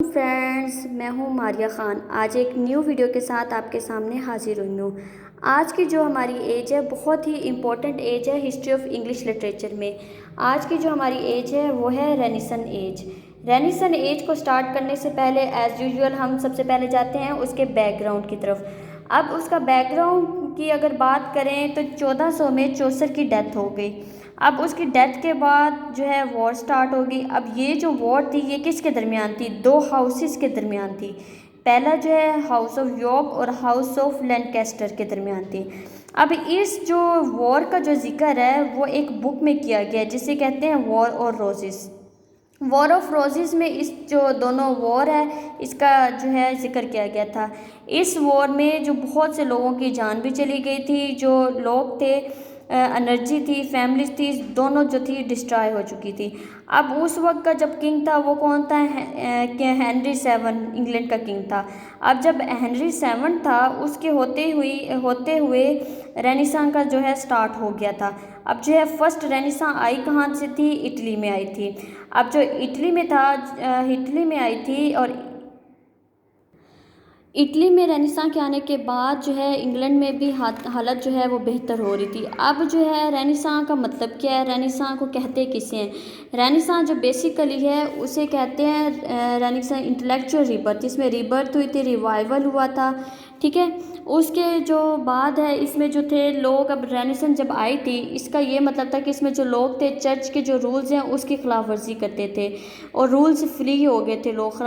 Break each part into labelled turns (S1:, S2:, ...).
S1: Friends, मैं हूं मारिया ख़ान। आज एक न्यू वीडियो के साथ आपके सामने हाजिर हुई हूँ। आज की जो हमारी एज है बहुत ही इम्पोर्टेंट एज है हिस्ट्री ऑफ इंग्लिश लिटरेचर में। आज की जो हमारी एज है वो है रेनेसन एज। रेनेसन एज को स्टार्ट करने से पहले एज़ यूजुअल हम सबसे पहले जाते हैं उसके बैकग्राउंड की तरफ। अब उसका बैकग्राउंड की अगर बात करें तो 1400 में चौसर की डेथ हो गई। अब उसकी डेथ के बाद जो है वॉर स्टार्ट होगी। अब ये जो वॉर थी ये किसके दरमियान थी? दो हाउसेस के दरमियान थी। पहला जो है हाउस ऑफ यॉर्क और हाउस ऑफ लैंकेस्टर के दरमियान थी। अब इस जो वॉर का जो जिक्र है वो एक बुक में किया गया है जिसे कहते हैं वॉर और रोजेस। वॉर ऑफ रोजेस में इस जो दोनों वॉर है इसका जो है जिक्र किया गया था। इस वॉर में जो बहुत से लोगों की जान भी चली गई थी, जो लोग थे, एनर्जी थी, फैमिलीज थी, दोनों जो थी डिस्ट्रॉय हो चुकी थी। अब उस वक्त का जब किंग था वो कौन था? हेनरी सेवन इंग्लैंड का किंग था। अब जब हेनरी सेवन था उसके होते हुए रेनेसां का जो है स्टार्ट हो गया था। अब जो है फर्स्ट रेनेसां आई कहाँ से थी? इटली में आई थी। अब जो इटली में था, इटली में आई थी और इटली में रेनेसां के आने के बाद जो है इंग्लैंड में भी हालत जो है वो बेहतर हो रही थी। अब जो है रेनेसां का मतलब क्या है? रेनेसां को कहते किसे हैं? रेनेसां जो बेसिकली है उसे कहते हैं रेनेसां इंटेलेक्चुअल रीबर्थ। इसमें रीबर्थ हुई थी, रिवाइवल हुआ था, ठीक है। उसके जो बाद है इसमें जो थे लोग, अब रेनेसां जब आई थी इसका ये मतलब था कि इसमें जो लोग थे चर्च के जो रूल्स हैं उसकी खिलाफ वर्जी करते थे और रूल्स फ्री हो गए थे। लोग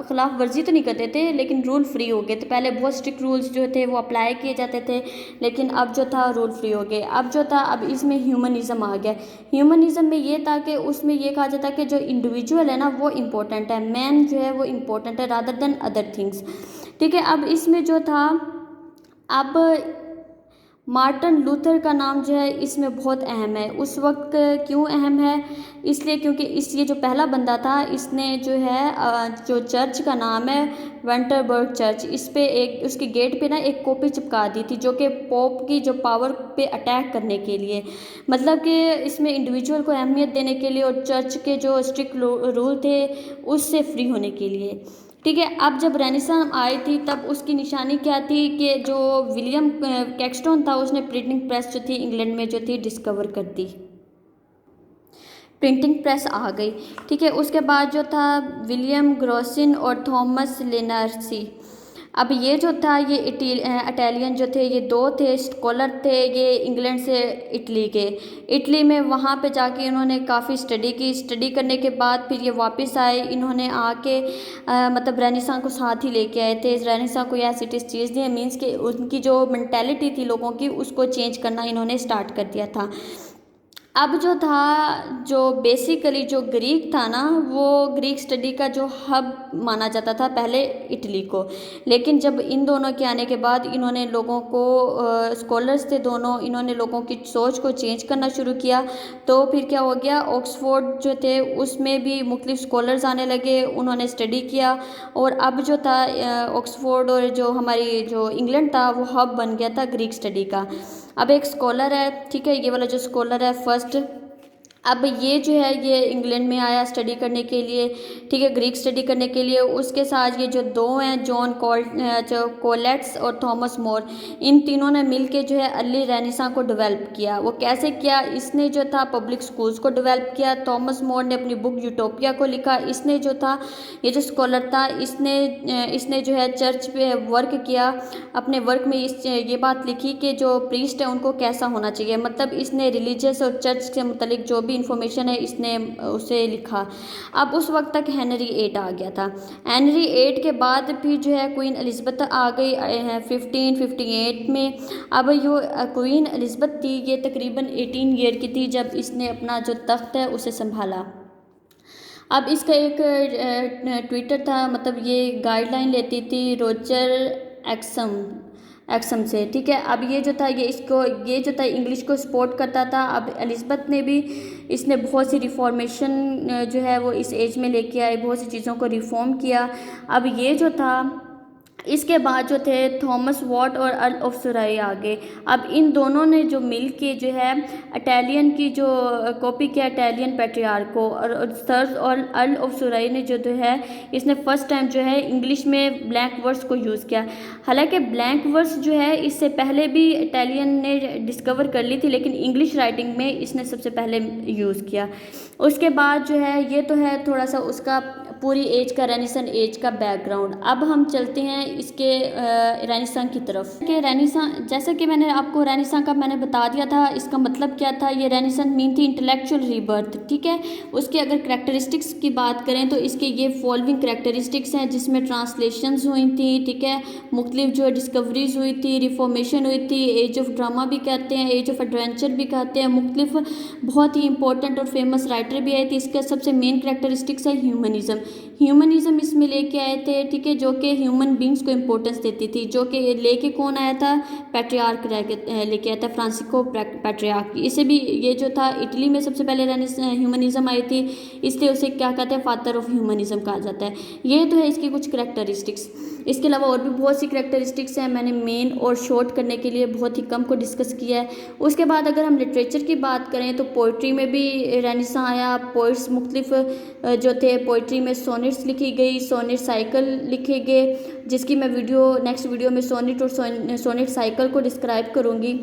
S1: खिलाफ वर्जी तो नहीं करते थे लेकिन रूल फ्री हो गए थे। पहले बहुत स्ट्रिक्ट रूल्स जो थे वो अप्लाई किए जाते थे लेकिन अब जो था रूल फ्री हो गए। अब जो था अब इसमें ह्यूमनिज़्म आ गया। ह्यूमनिज़्म में ये था कि उसमें ये कहा जाता है कि जो इंडिविजुअल है ना वो इम्पोर्टेंट है, मैन जो है वो इम्पोर्टेंट है रादर देन अदर थिंग्स, ठीक है। अब इसमें जो था, अब मार्टिन लूथर का नाम जो है इसमें बहुत अहम है। उस वक्त क्यों अहम है? इसलिए क्योंकि ये जो पहला बंदा था इसने जो है जो चर्च का नाम है वेंटरबर्ग चर्च, इस पे एक उसकी गेट पे ना एक कॉपी चिपका दी थी जो कि पोप की जो पावर पे अटैक करने के लिए, मतलब कि इसमें इंडिविजुअल को अहमियत देने के लिए और चर्च के जो स्ट्रिक्ट रूल थे उससे फ्री होने के लिए, ठीक है। अब जब रेनेसां आई थी तब उसकी निशानी क्या थी कि जो विलियम कैक्सटन था उसने प्रिंटिंग प्रेस जो थी इंग्लैंड में जो थी डिस्कवर कर दी। प्रिंटिंग प्रेस आ गई, ठीक है। उसके बाद जो था विलियम ग्रोसिन और थॉमस लेनार्सी। अब ये जो था ये इटालियन जो थे, ये दो थे स्कॉलर थे, ये इंग्लैंड से इटली के। इटली में वहाँ पे जाके इन्होंने काफ़ी स्टडी की। स्टडी करने के बाद फिर ये वापस आए। इन्होंने आके मतलब रेनेसां को साथ ही लेके आए थे। रेनेसां को यह सिटीज चीज़ दी, मीन्स कि उनकी जो मेंटेलिटी थी लोगों की उसको चेंज करना इन्होंने स्टार्ट कर दिया था। अब जो था, जो बेसिकली जो ग्रीक था ना वो ग्रीक स्टडी का जो हब माना जाता था पहले इटली को, लेकिन जब इन दोनों के आने के बाद इन्होंने लोगों को, स्कॉलर्स थे दोनों, इन्होंने लोगों की सोच को चेंज करना शुरू किया। तो फिर क्या हो गया, ऑक्सफोर्ड जो थे उसमें भी मुख्तलिफ स्कॉलर्स आने लगे, उन्होंने स्टडी किया और अब जो था ऑक्सफोर्ड और जो हमारी जो इंग्लैंड था वो हब बन गया था ग्रीक स्टडी का। अब एक स्कॉलर है, ठीक है, ये वाला जो स्कॉलर है फर्स्ट, अब ये जो है ये इंग्लैंड में आया स्टडी करने के लिए, ठीक है, ग्रीक स्टडी करने के लिए। उसके साथ ये जो दो हैं जॉन कोलेट्स और थॉमस मोर, इन तीनों ने मिलके जो है अर्ली रेनेसां को डेवलप किया। वो कैसे किया? इसने जो था पब्लिक स्कूल्स को डेवलप किया। थॉमस मोर ने अपनी बुक यूटोपिया को लिखा। इसने जो था, ये जो स्कॉलर था, इसने जो है चर्च पे वर्क किया। अपने वर्क में ये बात लिखी कि जो प्रीस्ट है उनको कैसा होना चाहिए, मतलब इसने रिलीजियस और चर्च से मुतलिक जो भी इंफॉर्मेशन है इसने उसे लिखा। अब उस वक्त तक हेनरी 8 आ गया था। हेनरी 8 के बाद फिर जो है क्वीन एलिज़ाबेथ आ गई 1558 में। अब जो क्वीन एलिज़ाबेथ थी ये तकरीबन 18 ईयर की थी जब इसने अपना जो तख्त है उसे संभाला। अब इसका एक ट्विटर था, मतलब ये गाइडलाइन लेती थी रोजर एक्सम से, ठीक है। अब ये जो था ये जो था इंग्लिश को सपोर्ट करता था। अब एलिज़ाबेथ ने भी, इसने बहुत सी रिफॉर्मेशन जो है वो इस एज में लेके आई, बहुत सी चीज़ों को रिफॉर्म किया। अब ये जो था इसके बाद जो थे थॉमस वॉट और अर्ल ऑफ सुराई आ गए। अब इन दोनों ने जो मिल के जो है इटालियन की जो कॉपी किया इटालियन पैट्रियार्क को, और सर्स और अर्ल ऑफ सुराई ने जो है इसने फर्स्ट टाइम जो है इंग्लिश में ब्लैंक वर्स को यूज़ किया। हालांकि ब्लैंक वर्स जो है इससे पहले भी इटालियन ने डिस्कवर कर ली थी, लेकिन इंग्लिश राइटिंग में इसने सबसे पहले यूज़ किया। उसके बाद जो है ये तो है थोड़ा सा उसका पूरी एज का रेनेसां एज का बैकग्राउंड। अब हम चलते हैं इसके रेनेसां की तरफ कि रेनेसां, जैसा कि मैंने आपको रेनेसां का मैंने बता दिया था इसका मतलब क्या था। ये रेनेसां मीन थी इंटेलेक्चुअल रीबर्थ, ठीक है। उसके अगर करेक्टरिस्टिक्स की बात करें तो इसके ये फॉलोइंग करेक्टरिस्टिक्स हैं, जिसमें ट्रांसलेशंस हुई थी, ठीक है, मुख्तलिफ जो डिस्कवरीज हुई थी, रिफॉर्मेशन हुई थी, एज ऑफ ड्रामा भी कहते हैं, एज ऑफ एडवेंचर भी कहते हैं, मुख्तलिफ बहुत ही इंपॉर्टेंट और फेमस राइटर भी आए थे। इसका सबसे मेन करेक्टरिस्टिक्स है ह्यूमनिज़म। ह्यूमनिज़म इसमें लेके आए थे, ठीक है, जो कि ह्यूमन बींग्स को इम्पोर्टेंस देती थी, जो कि लेके कौन आया था, पैट्रियार्क लेके आया था, फ्रांसिस्को पैट्रियार्क। इसे भी ये जो था इटली में सबसे पहले ह्यूमनिज़म आई थी, इसलिए उसे क्या कहते हैं, फादर ऑफ ह्यूमनिज़म कहा जाता है। ये तो है इसकी कुछ करेक्टरिस्टिक्स। इसके अलावा और भी बहुत सी करेक्टरिस्टिक्स हैं, मैंने मेन और शॉर्ट करने के लिए बहुत ही कम को डिस्कस किया है। उसके बाद अगर हम लिटरेचर की बात करें तो पोइट्री में भी रेनेसां आया। पोइट्स मुख्तलिफ जो थे, पोइट्री में सोनेट्स लिखी गई, सोनेट साइकिल लिखे गए, जिसकी मैं नेक्स्ट वीडियो में सोनेट और सोनेट साइकिल को डिस्क्राइब करूँगी।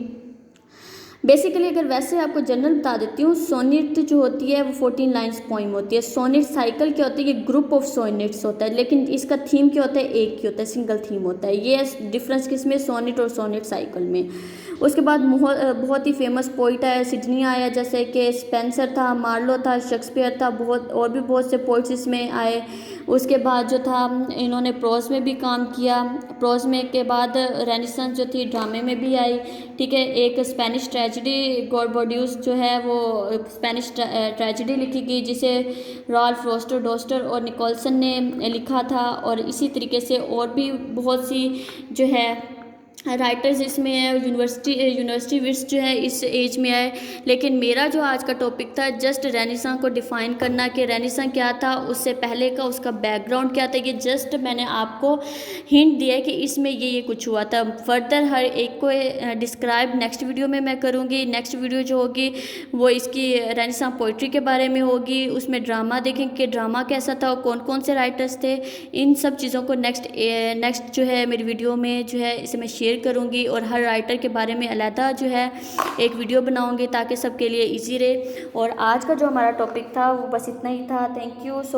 S1: बेसिकली अगर वैसे आपको जनरल बता देती हूँ, सोनेट जो होती है वो 14 लाइन्स पोइम होती है। सोनेट साइकिल क्या होती है, ये ग्रुप ऑफ सोनेट्स होता है, लेकिन इसका थीम क्या होता है, एक ही होता है, सिंगल थीम होता है। ये डिफरेंस किसमें, सोनेट और सोनेट साइकिल में। उसके बाद बहुत ही फेमस पोइट आया, सिडनी आया, जैसे कि स्पेंसर था, मार्लो था, शेक्सपियर था, और भी बहुत से पोइट्स इसमें आए। उसके बाद जो था इन्होंने प्रोज में भी काम किया। प्रोज में के बाद रेनेसां जो थी ड्रामे में भी आई, ठीक है। एक स्पेनिश ट्रेजेडी गॉर्बोड्यूस जो है वो स्पेनिश ट्रेजेडी लिखी गई, जिसे रॉल्फ वॉल्टर डॉस्टर और निकोलसन ने लिखा था। और इसी तरीके से और भी बहुत सी जो है राइटर्स इसमें है। यूनिवर्सिटी विट्स जो है इस एज में आए। लेकिन मेरा जो आज का टॉपिक था जस्ट रेनेसां को डिफ़ाइन करना कि रेनेसां क्या था, उससे पहले का उसका बैकग्राउंड क्या था। ये जस्ट मैंने आपको हिंट दिया है कि इसमें ये कुछ हुआ था। फर्दर हर एक को डिस्क्राइब नेक्स्ट वीडियो में मैं करूँगी। नेक्स्ट वीडियो जो होगी वो इसकी रेनेसां पोइट्री के बारे में होगी। उसमें ड्रामा देखेंगे कि ड्रामा कैसा था, कौन कौन से राइटर्स थे। इन सब चीज़ों को नेक्स्ट जो है मेरी वीडियो में जो है इसे मैं शेयर करूंगी, और हर राइटर के बारे में अलहदा जो है एक वीडियो बनाऊंगी ताकि सबके लिए इजी रहे। और आज का जो हमारा टॉपिक था वो बस इतना ही था। Thank you so